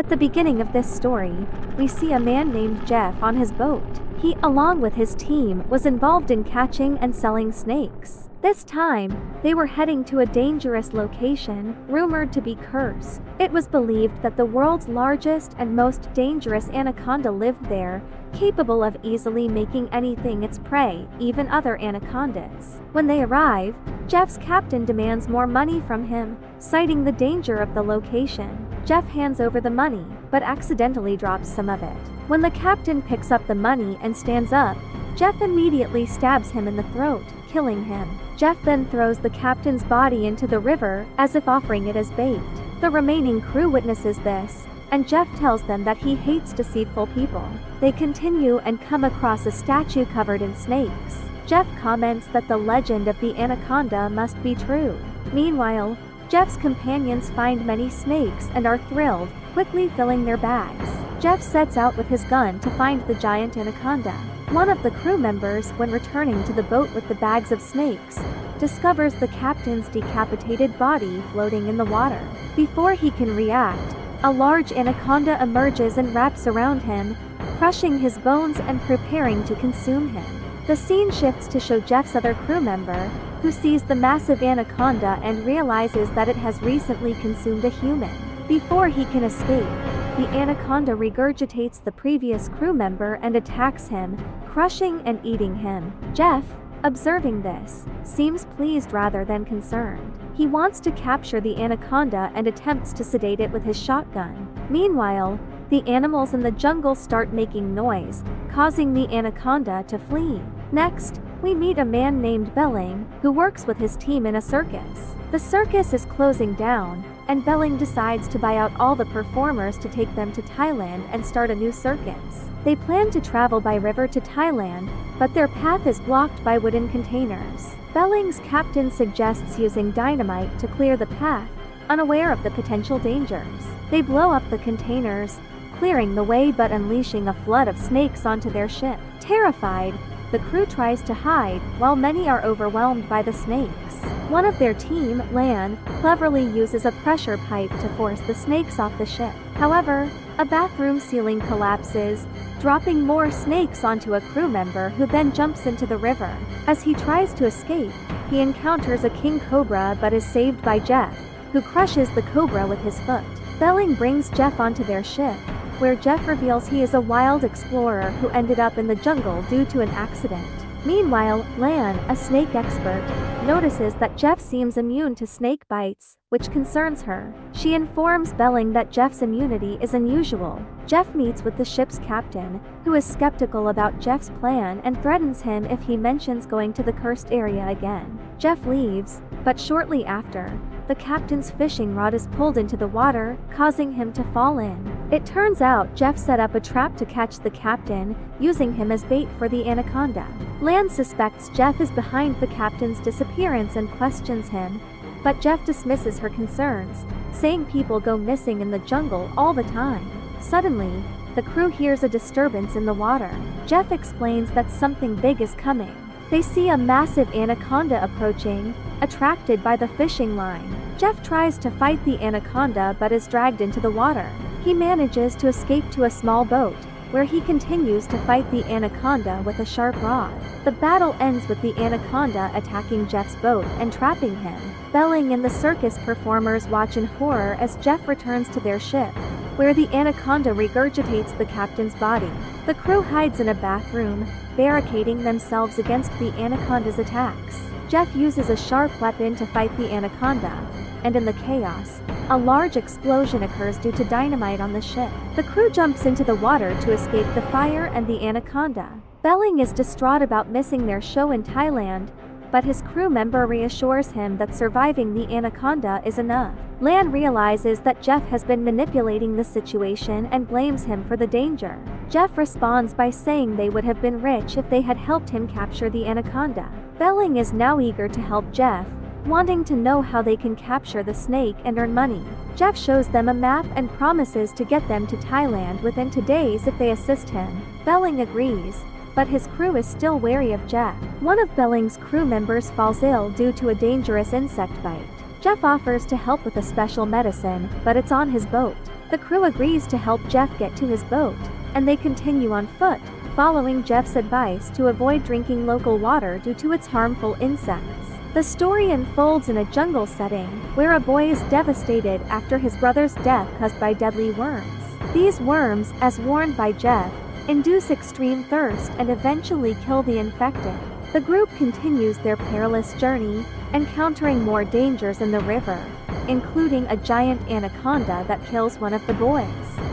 At the beginning of this story, we see a man named Jeff on his boat. He, along with his team, was involved in catching and selling snakes. This time, they were heading to a dangerous location, rumored to be cursed. It was believed that the world's largest and most dangerous anaconda lived there, capable of easily making anything its prey, even other anacondas. When they arrive, Jeff's captain demands more money from him, citing the danger of the location. Jeff hands over the money, but accidentally drops some of it. When the captain picks up the money and stands up, Jeff immediately stabs him in the throat, killing him. Jeff then throws the captain's body into the river, as if offering it as bait. The remaining crew witnesses this, and Jeff tells them that he hates deceitful people. They continue and come across a statue covered in snakes. Jeff comments that the legend of the anaconda must be true. Meanwhile, Jeff's companions find many snakes and are thrilled, quickly filling their bags. Jeff sets out with his gun to find the giant anaconda. One of the crew members, when returning to the boat with the bags of snakes, discovers the captain's decapitated body floating in the water. Before he can react, a large anaconda emerges and wraps around him, crushing his bones and preparing to consume him. The scene shifts to show Jeff's other crew member, who sees the massive anaconda and realizes that it has recently consumed a human. Before he can escape, the anaconda regurgitates the previous crew member and attacks him, crushing and eating him. Jeff, observing this, seems pleased rather than concerned. He wants to capture the anaconda and attempts to sedate it with his shotgun. Meanwhile, the animals in the jungle start making noise, causing the anaconda to flee. Next, we meet a man named Belling, who works with his team in a circus. The circus is closing down, and Belling decides to buy out all the performers to take them to Thailand and start a new circus. They plan to travel by river to Thailand, but their path is blocked by wooden containers. Belling's captain suggests using dynamite to clear the path, unaware of the potential dangers. They blow up the containers, clearing the way but unleashing a flood of snakes onto their ship. Terrified, the crew tries to hide, while many are overwhelmed by the snakes. One of their team, Lan, cleverly uses a pressure pipe to force the snakes off the ship. However, a bathroom ceiling collapses, dropping more snakes onto a crew member who then jumps into the river. As he tries to escape, he encounters a king cobra but is saved by Jeff, who crushes the cobra with his foot. Belling brings Jeff onto their ship, where Jeff reveals he is a wild explorer who ended up in the jungle due to an accident. Meanwhile, Lan, a snake expert, notices that Jeff seems immune to snake bites, which concerns her. She informs Belling that Jeff's immunity is unusual. Jeff meets with the ship's captain, who is skeptical about Jeff's plan and threatens him if he mentions going to the cursed area again. Jeff leaves, but shortly after, the captain's fishing rod is pulled into the water, causing him to fall in. It turns out Jeff set up a trap to catch the captain, using him as bait for the anaconda. Lan suspects Jeff is behind the captain's disappearance and questions him, but Jeff dismisses her concerns, saying people go missing in the jungle all the time. Suddenly, the crew hears a disturbance in the water. Jeff explains that something big is coming. They see a massive anaconda approaching, attracted by the fishing line. Jeff tries to fight the anaconda but is dragged into the water. He manages to escape to a small boat, where he continues to fight the anaconda with a sharp rod. The battle ends with the anaconda attacking Jeff's boat and trapping him. Belling and the circus performers watch in horror as Jeff returns to their ship, where the anaconda regurgitates the captain's body. The crew hides in a bathroom, barricading themselves against the anaconda's attacks. Jeff uses a sharp weapon to fight the anaconda, and in the chaos, a large explosion occurs due to dynamite on the ship. The crew jumps into the water to escape the fire and the anaconda. Belling is distraught about missing their show in Thailand, but his crew member reassures him that surviving the anaconda is enough. Lan realizes that Jeff has been manipulating the situation and blames him for the danger. Jeff responds by saying they would have been rich if they had helped him capture the anaconda. Belling is now eager to help Jeff, wanting to know how they can capture the snake and earn money. Jeff shows them a map and promises to get them to Thailand within 2 days if they assist him. Belling agrees, but his crew is still wary of Jeff. One of Belling's crew members falls ill due to a dangerous insect bite. Jeff offers to help with a special medicine, but it's on his boat. The crew agrees to help Jeff get to his boat, and they continue on foot, following Jeff's advice to avoid drinking local water due to its harmful insects. The story unfolds in a jungle setting, where a boy is devastated after his brother's death caused by deadly worms. These worms, as warned by Jeff, induce extreme thirst and eventually kill the infected. The group continues their perilous journey, encountering more dangers in the river, including a giant anaconda that kills one of the boys.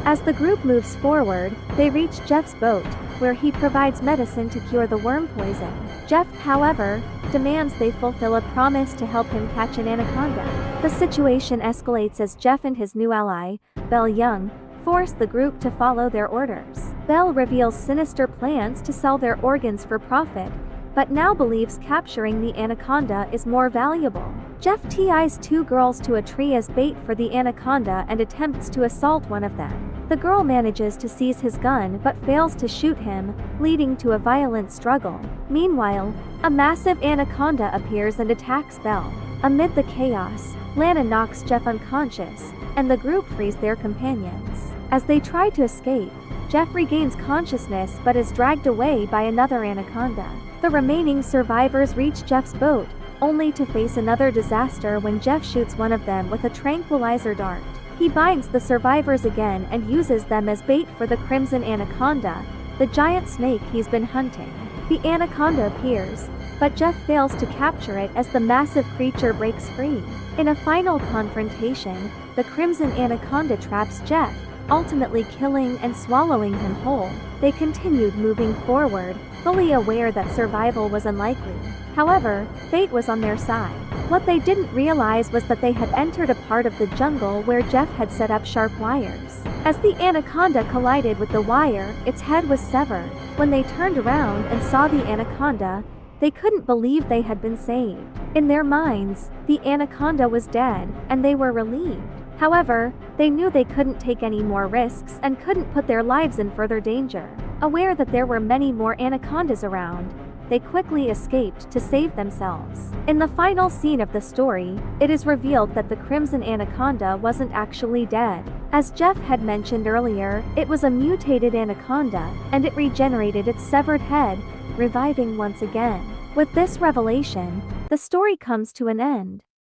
As the group moves forward, they reach Jeff's boat, where he provides medicine to cure the worm poison. Jeff, however, demands they fulfill a promise to help him catch an anaconda. The situation escalates as Jeff and his new ally, Belle Young, force the group to follow their orders. Belle reveals sinister plans to sell their organs for profit, but now believes capturing the anaconda is more valuable. Jeff ties two girls to a tree as bait for the anaconda and attempts to assault one of them. The girl manages to seize his gun but fails to shoot him, leading to a violent struggle. Meanwhile, a massive anaconda appears and attacks Belle. Amid the chaos, Lana knocks Jeff unconscious, and the group frees their companions. As they try to escape, Jeff regains consciousness but is dragged away by another anaconda. The remaining survivors reach Jeff's boat, only to face another disaster when Jeff shoots one of them with a tranquilizer dart. He binds the survivors again and uses them as bait for the crimson anaconda, the giant snake he's been hunting. The anaconda appears, but Jeff fails to capture it as the massive creature breaks free. In a final confrontation, the crimson anaconda traps Jeff, ultimately killing and swallowing him whole. They continued moving forward, fully aware that survival was unlikely. However, fate was on their side. What they didn't realize was that they had entered a part of the jungle where Jeff had set up sharp wires. As the anaconda collided with the wire, its head was severed. When they turned around and saw the anaconda, they couldn't believe they had been saved. In their minds, the anaconda was dead, and they were relieved. However, they knew they couldn't take any more risks and couldn't put their lives in further danger. Aware that there were many more anacondas around, they quickly escaped to save themselves. In the final scene of the story, it is revealed that the crimson anaconda wasn't actually dead. As Jeff had mentioned earlier, it was a mutated anaconda, and it regenerated its severed head, reviving once again. With this revelation, the story comes to an end.